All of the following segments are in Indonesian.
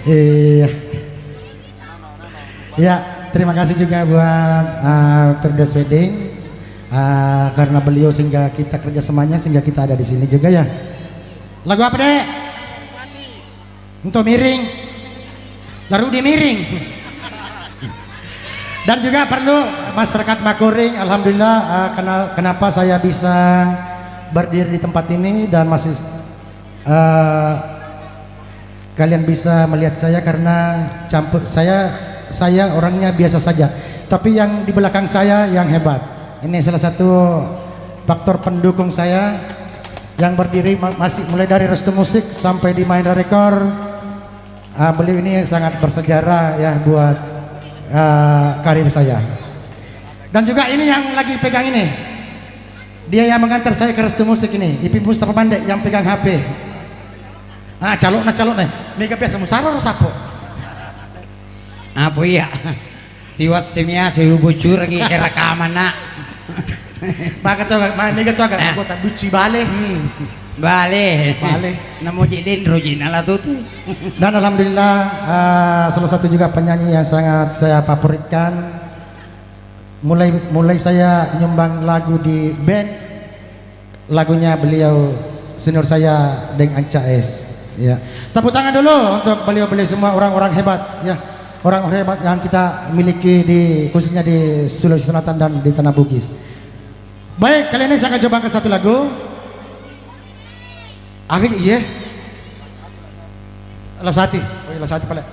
Iya. Ya, terima kasih juga buat Firdaus Wedding karena beliau sehingga kita kerjasamanya sehingga kita ada di sini juga ya. Lagu apa deh? Untuk miring, lalu di miring. Dan juga perlu masyarakat Makuring, alhamdulillah kenapa saya bisa berdiri di tempat ini dan masih kalian bisa melihat saya karena campur saya orangnya biasa saja, tapi yang di belakang saya yang hebat. Ini salah satu faktor pendukung saya yang berdiri masih mulai dari Restu Musik sampai di Mahendra Record. Beliau ini sangat bersejarah ya buat karir saya. Dan juga ini yang lagi pegang ini, dia yang mengantar saya ke Restu Musik ini, Ipi Mustafa Mandek yang pegang HP. Calok nih, mega biasa musara sapo. Apa ya? Siwat simia siu bucur lagi rekaman nak. Maka tuh, mega tuh agak anggota buci bale. Bale. Namo jidin rojina lah tuh. Dan alhamdulillah salah satu juga penyanyi yang sangat saya favoritkan. Mulai saya nyumbang lagu di band, lagunya beliau senior saya Deng Anca S. Ya, tepuk tangan dulu untuk beliau semua orang-orang hebat ya, orang-orang hebat yang kita miliki khususnya di Sulawesi Selatan dan di Tanah Bugis. Baik, kali ini saya akan cobakan satu lagu. Akhirnya iya, Lasati, Lasati pala.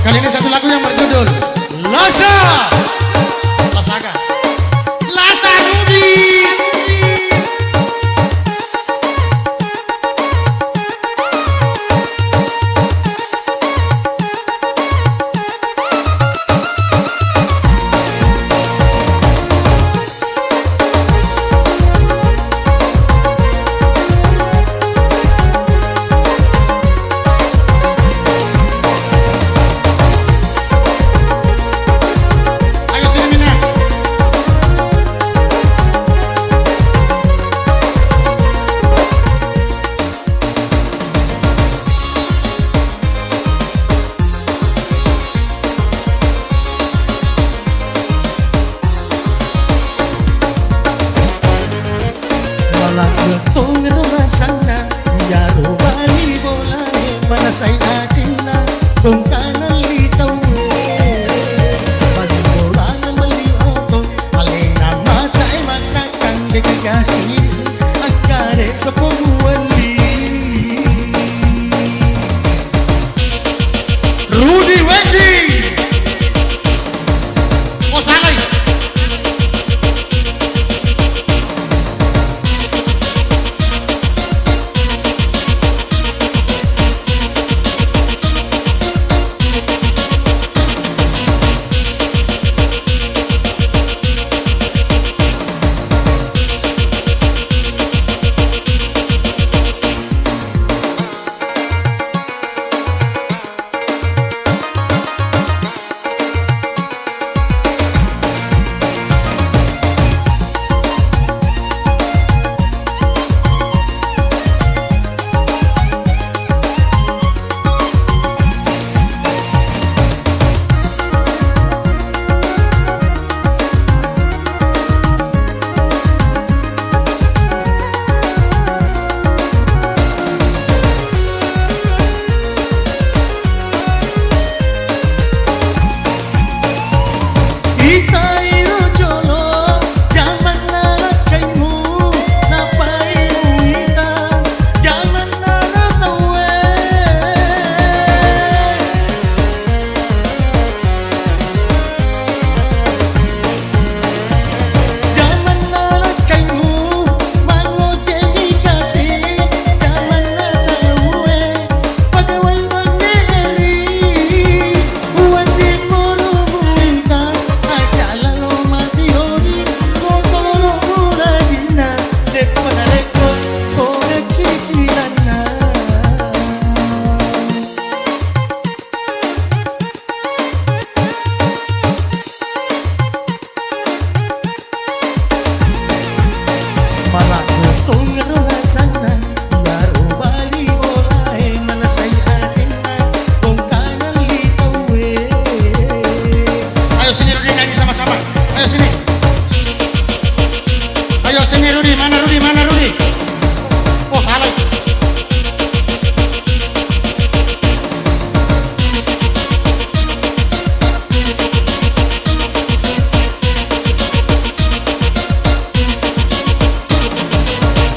Kali ini satu lagu yang berjudul Lasa. Lasaga. Lasa Rudi.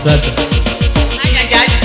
Satu. Aja jadi.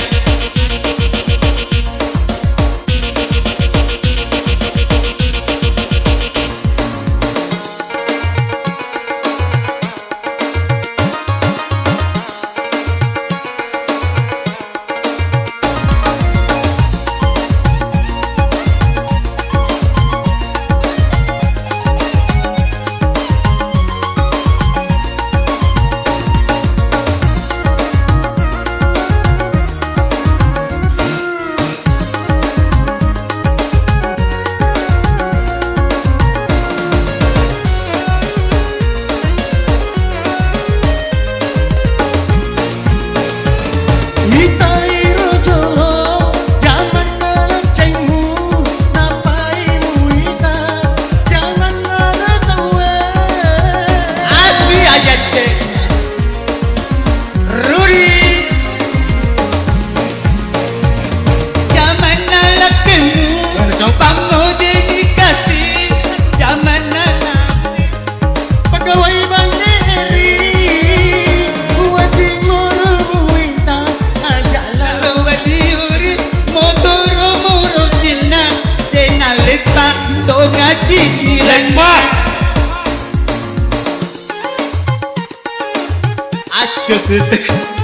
Asli aja deh. Rudi. Zaman nalakemu. Bango dedikasi. Zaman nanti. Pegawai Bank BRI buat timur buita ajalah Lawa diuri. Motoro moro dina. Dena lepak. Toga cicilan. Pak. Aduh.